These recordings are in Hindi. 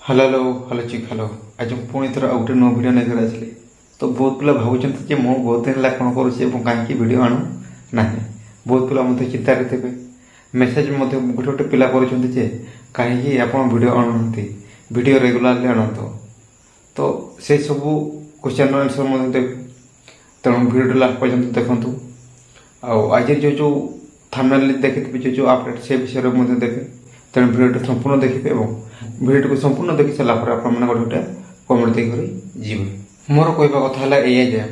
हेलो हेलो हेलो चिक हेलो आज पुणी थर आउ गोटे नुआ भिडियो नहीं आसली तो बहुत पिला भावुं मु बहुत दिन है कौन करुँ कहीं भिड आणु ना बहुत पिला मत चिंतार थे मेसेज गोटे गोटे पिला करुँचे कहीं आप भिड आणुना भिड रेगुलारली आणत तो से सब क्वेश्चन आंसर देवी तेणु भिड लास्ट पर्यटन देखूँ आज जो थंबनेल देखिए जो अपडेट से विषय में देखे तेणु भिडियो संपूर्ण देखिए और भिडियो को संपूर्ण देखि सारा पर आप गोटे गोटे कमेंट देकर जी मोर कहवा कथा है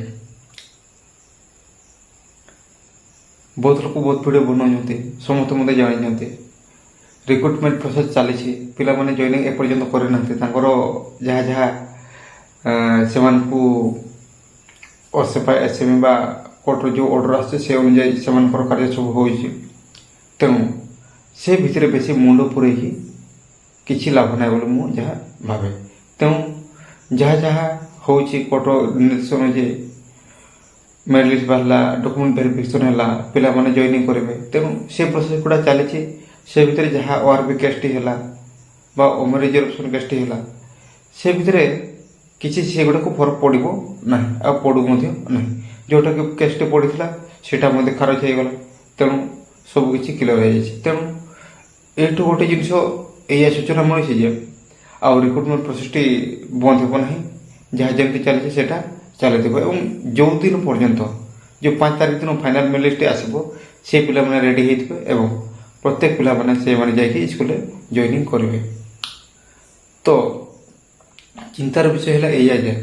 बहुत लोग बहुत भिडियो बनाऊँ समस्त मत जानी रिक्रुटमेंट प्रोसेस चली पिला माने जॉइनिंग एपर्यंत करना जहाँ जहाँ से एसएमई बा कोर्टर जो ऑर्डर आसे से अनुजाई से कार्य सब हो तेणु से भितर बेसी मुंड पुरे किसी लाभ ना बोले मुझे जहाँ भावे तेणु जहाँ जहाँ हूँ कोर्ट निर्देश अनुजाई मेरिट लिस्ट बाहर डॉक्यूमेंट वेरिफिकेशन है पिला माने जॉइनिंग करेंगे तेणु से प्रोसेस गुड़ा चली से भितर जहाँ ओआरबी केसटी है ओमेन रिजर्वेशन केसटी है से भितर किसी से गुड़ा को फरक पड़ो ना आ पड़ू ना जोटा कि केसटी पड़ा सेटा खारज हो गला तेणु सबकि क्लियर हो जाए तेणु एठू गोटे जिनस या सूचना मिली आउ रिक्रुटमेंट प्रोसेस टी बंद हो ना जहाँ जमी चली चलती जो दिन पर्यंत जो 5 तारीख दिन फाइनाल मेरिट लिस्ट आसो से पिला माने रेडी होते प्रत्येक पिला माने से माने जाके स्कूल जॉइनिंग करेंगे तो चिंतार विषय है ये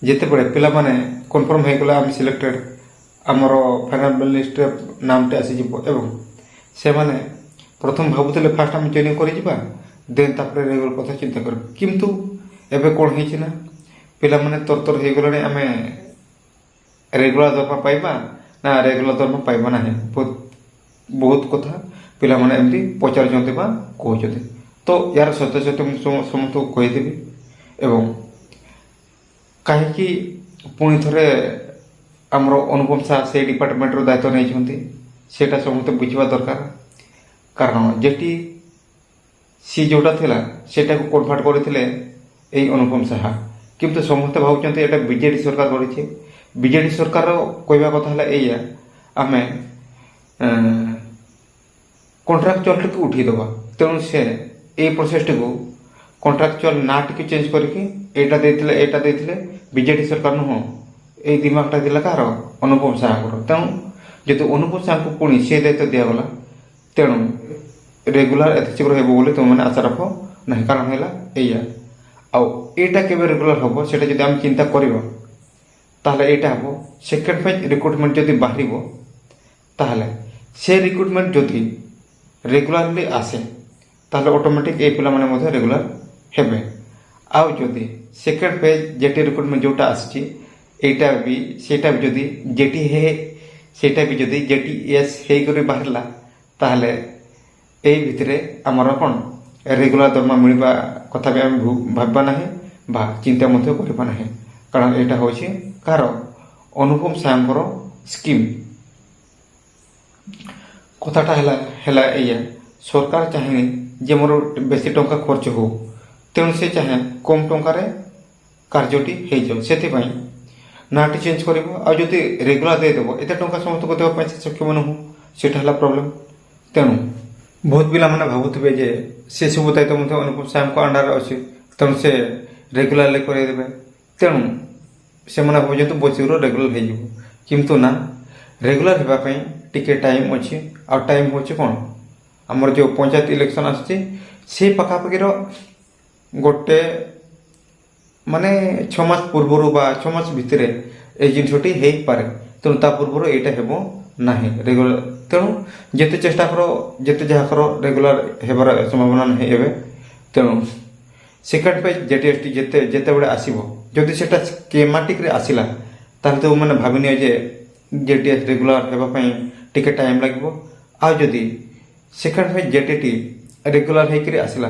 जिते बड़े पिला माने कन्फर्म हो गला सिलेक्टेड आमर फाइनाल मेरिट लिस्ट नाम टे आसी से माने प्रथम भावुले फास्ट आम जॉइनिंग कर देन तापर रेगुलर कथा चिंता कर किंतु एबे कौन है ना पिला माने तरतर हो गले आम रेगुलर दरमा पाइबा ना रेगुलर दरमा पाइबा ना बहुत कथा पिला माने एमती पचार कहते तो यार सत्य सत्य समस्त को कहीदेवी एवं कहीं पुणी थे आमर अनुपम शाह से डिपार्टमेंट दायित्व नहीं सेटा समस्त बुझा दरकार कारण जेटी सी जोटा थिला सेटा को कन्वर्ट करते अनुपम शाह किंतु समस्त भावुं ये बीजेडी सरकार करें बीजेडी सरकार कहवा कथा है आम कंट्राक्चुअल टी उठीदबा तेणु से ये प्रोसेस टी को कंट्राक्चुअल ना टी चेंज करके बीजेडी सरकार नुह ये दिमागटा दिला कार अनुपम शाह तेणु जो अनुपम शाह को पुणी से दायित्व दिगला तेणु रेगुलर एत शीघ्र बोले तुम मैंने आशा रख ना कारण है आईटा के रेगुलर हम से आम चिंता करवा हम सेकेंड फेज रिक्रुटमेंट जदि बाहर ताहले से रिक्रुटमेंट जदि रेगुलारली आसे ताहले ऑटोमेटिक ये पिला माने रेगुलर हेबे आउ जदि सेकेंड फेज जेटी रिक्रुटमेंट जोटा आसटा भी सेटा भी जदि जेटी है सेटा भी जदि जेटी एस हो बाहरला ताहले ए भितरे आमर कौन रेगुलर दरमा मिलवा कथा भी आम भाबा ना बा चिंता करवा ना कारण यहाँ हूँ कार अनुपम शाहर स्कीम कथाटा है सरकार चाहे जे मोर बेसी टंका खर्च हो तेणु से चाहे कम टंकार कार्यटी हो जाओ से नाटी चेंज कर आदि रेगुलर देदेव एत टा समस्त को देवाई सक्षम नुह सेटा प्रोब्लेम तेणु बहुत पिला माने भावुवे जे से सब दायित्व अनुपम शाह को अंडर अच्छे तेणु से रेगुलारली करदेवे तेणु से भावुँ बचीर रेगुलर हो किंतु ना रेगुलर होगापी टिके टाइम अच्छी आ टाइम हूँ कौन आमर जो पंचायत इलेक्शन आसे पखापाखि गोटे माने 6 मास पूर्वर बा 6 मास भितर ये जिनसटी हो पारे तेणु ता पूर्वर यहाँ हेब ना रेगुलर तेणु जिते चेष्टा कर जिते जहाँ कर रेगुलर होबार संभावना ना एवं तेणु सेकेंड पेज जेटीएसटी जिते जिते बड़े आसो जदि से स्कीमेटिक आसला तो मैंने भाविनि जे जेटीएस रेगुलर होगापी टिके टाइम लगे आदि सेकेंड पेज जेटीटी रेगुलर होकर आसला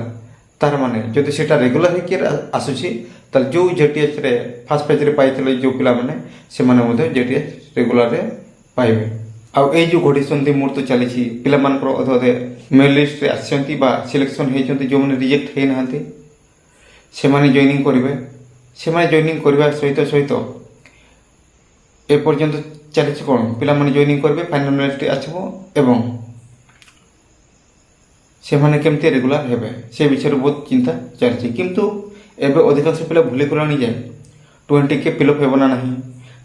तार माने जदि सेटा रेगुलर होकर आसूसी ताल जो जेटीएस रे फास्ट पेज रे पाइथिले जो पिला माने से माने जेटीएस रेगुलर रे पाइबे आउ ए जो घड़ी मुहूर्त चली पिला मेरिट लिस्ट आसती सिलेक्शन होती जो मैंने रिजेक्ट हो ना ସେମାନେ ଜଏନିଂ କରିବେ। ସେମାନେ ଜଏନିଂ କରିବା ସହିତ ସହିତ ଏପର୍ଯ୍ୟନ୍ତ ଚାଲିଛି କ'ଣ, ପିଲାମାନେ ଜଏନିଂ କରିବେ, ଫାଇନାଲ ଲିଷ୍ଟ ଆସିବ ଏବଂ ସେମାନେ କେମିତି ରେଗୁଲାର ହେବେ ସେ ବିଷୟରେ ବହୁତ ଚିନ୍ତା ଚାଲିଛି। କିନ୍ତୁ ଏବେ ଅଧିକାଂଶ ପିଲା ଭୁଲିଗଲାଣି ଯେ 20K ଫିଲଅପ୍ ହେବ ନା ନାହିଁ,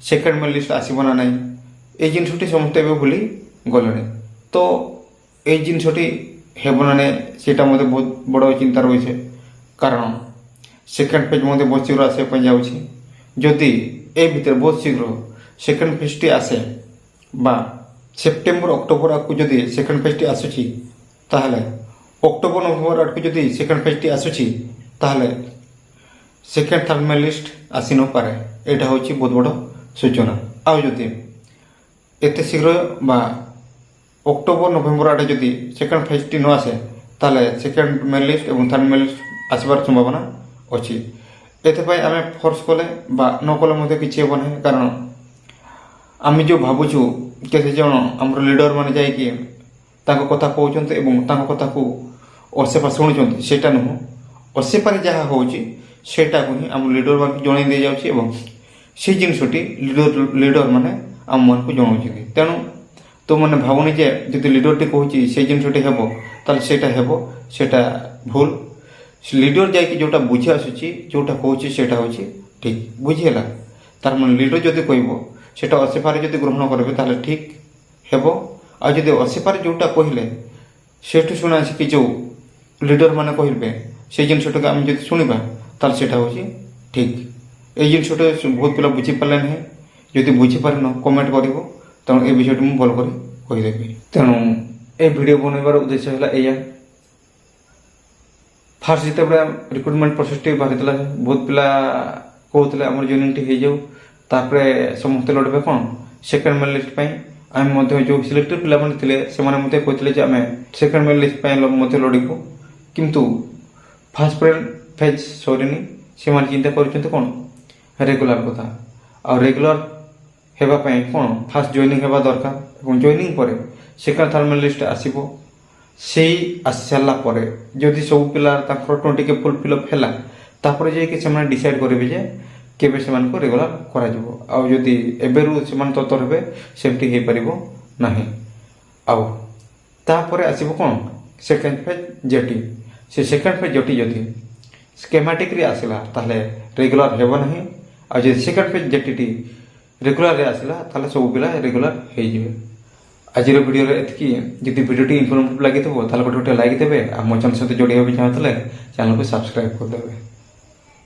ସେକେଣ୍ଡ ମେରିଟ୍ ଲିଷ୍ଟ ଆସିବ ନା ନାହିଁ, এই ଜିନିଷଟି ସମସ୍ତେ ଏବେ ଭୁଲି ଗଲେଣି। ତ এই ଜିନିଷଟି ହେବ ନା ନାହିଁ ସେଇଟା ମୋତେ ବହୁତ ବଡ଼ ଚିନ୍ତା ରହିছে, କାରଣ ସେକେଣ୍ଡ ଫେଜ୍ ମଧ୍ୟ ବହୁତ ଶୀଘ୍ର ଆସିବା ପାଇଁ ଯାଉଛି। ଯଦି ଏ ଭିତରେ ବହୁତ ଶୀଘ୍ର ସେକେଣ୍ଡ ଫେଜ୍ଟି ଆସେ ବା ସେପ୍ଟେମ୍ବର ଅକ୍ଟୋବର ଆଡ଼କୁ ଯଦି ସେକେଣ୍ଡ ଫେଜ୍ଟି ଆସୁଛି, ତାହେଲେ ଅକ୍ଟୋବର ନଭେମ୍ବର ଆଡ଼କୁ ଯଦି ସେକେଣ୍ଡ ଫେଜ୍ଟି ଆସୁଛି, ତାହେଲେ ସେକେଣ୍ଡ ଥାର୍ଡ ମେରିଟ୍ ଲିଷ୍ଟ ଆସି ନପାରେ। ଏଇଟା ହେଉଛି ବହୁତ ବଡ଼ ସୂଚନା। ଆଉ ଯଦି ଏତେ ଶୀଘ୍ର ବା ଅକ୍ଟୋବର ନଭେମ୍ବର ଆଡ଼େ ଯଦି ସେକେଣ୍ଡ ଫେଜ୍ଟି ନ ଆସେ, ତାହେଲେ ସେକେଣ୍ଡ ମେରିଟ୍ ଲିଷ୍ଟ ଏବଂ ଥାର୍ଡ ମେରିଟ୍ ଲିଷ୍ଟ ଆସିବାର ସମ୍ଭାବନା ଅଛି। ଏଥିପାଇଁ ଆମେ ଫୋର୍ସ କଲେ ବା ନ କଲେ ମଧ୍ୟ କିଛି ହେବ ନାହିଁ, କାରଣ ଆମେ ଯେଉଁ ଭାବୁଛୁ କେତେ ଜଣ ଆମର ଲିଡର ମାନେ ଯାଇକି ତାଙ୍କ କଥା କହୁଛନ୍ତି ଏବଂ ତାଙ୍କ କଥାକୁ ଅସେପା ଶୁଣୁଛନ୍ତି, ସେଇଟା ନୁହଁ। ଅସେପାରେ ଯାହା ହେଉଛି ସେଇଟାକୁ ହିଁ ଆମ ଲିଡର ମାନଙ୍କୁ ଜଣାଇ ଦିଆଯାଉଛି ଏବଂ ସେ ଜିନିଷଟି ଲିଡର ମାନେ ଆମମାନଙ୍କୁ ଜଣାଉଛନ୍ତି। ତେଣୁ ତୁମମାନେ ଭାବୁନି ଯେ ଯଦି ଲିଡରଟି କହୁଛି ସେଇ ଜିନିଷଟି ହେବ ତାହେଲେ ସେଇଟା ହେବ, ସେଇଟା ଭୁଲ। ଲିଡର ଯାଇକି ଯେଉଁଟା ବୁଝି ଆସୁଛି, ଯେଉଁଟା କହୁଛି ସେଇଟା ହେଉଛି ଠିକ୍। ବୁଝିହେଲା? ତାର ମାନେ ଲିଡର ଯଦି କହିବ ସେଇଟା ଅସେପାରେ ଯଦି ଗ୍ରହଣ କରିବେ ତାହେଲେ ଠିକ୍ ହେବ। ଆଉ ଯଦି ଅସେପାରେ ଯେଉଁଟା କହିଲେ ସେଠୁ ଶୁଣା ଆସିକି ଯେଉଁ ଲିଡର ମାନେ କହିବେ ସେଇ ଜିନିଷଟାକୁ ଆମେ ଯଦି ଶୁଣିବା ତାହେଲେ ସେଇଟା ହେଉଛି ଠିକ୍। এই ଜିନିଷଟା ବହୁତ ପିଲା ବୁଝିପାରିଲେ ନାହିଁ। ଯଦି ବୁଝିପାରିନ କମେଣ୍ଟ କରିବ, ତେଣୁ ଏ ବିଷୟଟି ମୁଁ ଭଲ କରି କହିଦେବି। ତେଣୁ ଏ ଭିଡ଼ିଓ ବନେଇବାର ଉଦ୍ଦେଶ୍ୟ ହେଲା ଏଇଆ। ଫାର୍ଷ୍ଟ ଯେତେବେଳେ ରିକ୍ରୁଟମେଣ୍ଟ ପ୍ରୋସେସଟି ବାହାରିଥିଲା, ବହୁତ ପିଲା କହୁଥିଲେ ଆମର ଜଏନିଂଟି ହେଇଯାଉ, ତାପରେ ସମସ୍ତେ ଲଢ଼ିବେ କ'ଣ ସେକେଣ୍ଡ ମେରିଟ୍ ଲିଷ୍ଟ ପାଇଁ। ଆମେ ମଧ୍ୟ ଯେଉଁ ସିଲେକ୍ଟେଡ୍ ପିଲାମାନେ ଥିଲେ ସେମାନେ ମଧ୍ୟ କହିଥିଲେ ଯେ ଆମେ ସେକେଣ୍ଡ ମେରିଟ୍ ଲିଷ୍ଟ ପାଇଁ ମଧ୍ୟ ଲଢ଼ିବୁ। କିନ୍ତୁ ଫାର୍ଷ୍ଟ ଫେଜ୍ ସରିନି, ସେମାନେ ଚିନ୍ତା କରୁଛନ୍ତି କ'ଣ ରେଗୁଲାର କଥା। ଆଉ ରେଗୁଲାର ହେବା ପାଇଁ କ'ଣ ଫାର୍ଷ୍ଟ ଜଏନିଂ ହେବା ଦରକାର ଏବଂ ଜଏନିଂ ପରେ ସେକେଣ୍ଡ ଥାର୍ଡ ମେରିଟ୍ ଲିଷ୍ଟ ଆସିବ। ସେଇ ଆସି ସାରିଲା ପରେ ଯଦି ସବୁ ପିଲା ତାଙ୍କର 20K ଫୁଲ୍ ଫିଲ୍ଅପ୍ ହେଲା, ତାପରେ ଯାଇକି ସେମାନେ ଡିସାଇଡ୍ କରିବେ ଯେ କେବେ ସେମାନଙ୍କୁ ରେଗୁଲାର କରାଯିବ। ଆଉ ଯଦି ଏବେରୁ ସେମାନେ ତରତର ହେବେ ସେମିତି ହେଇପାରିବ ନାହିଁ। ଆଉ ତାପରେ ଆସିବ କ'ଣ ସେକେଣ୍ଡ ଫେଜ୍ ଜେଟି। ସେ ସେକେଣ୍ଡ ଫେଜ୍ ଜେଟି ଯଦି ସ୍କେମାଟିକ୍ରେ ଆସିଲା ତାହେଲେ ରେଗୁଲାର ହେବ ନାହିଁ। ଆଉ ଯଦି ସେକେଣ୍ଡ ଫେଜ୍ ଜେଟିଟି ରେଗୁଲାରରେ ଆସିଲା ତାହେଲେ ସବୁ ପିଲା ରେଗୁଲାର ହେଇଯିବେ। ଆଜିର ଭିଡ଼ିଓରେ ଏତିକି। ଯଦି ଭିଡ଼ିଓଟି ଇନଫର୍ମେଟିଭ୍ ଲାଗିଥିବ ତାହେଲେ ଗୋଟେ ଲାଇକ୍ ଦେବେ। ଆଉ ମୋ ଚ୍ୟାନେଲ୍ ସହିତ ଯୋଡ଼ି ହେବାକୁ ଚାହୁଁଥିଲେ ଚ୍ୟାନେଲକୁ ସବସ୍କ୍ରାଇବ୍ କରିଦେବେ।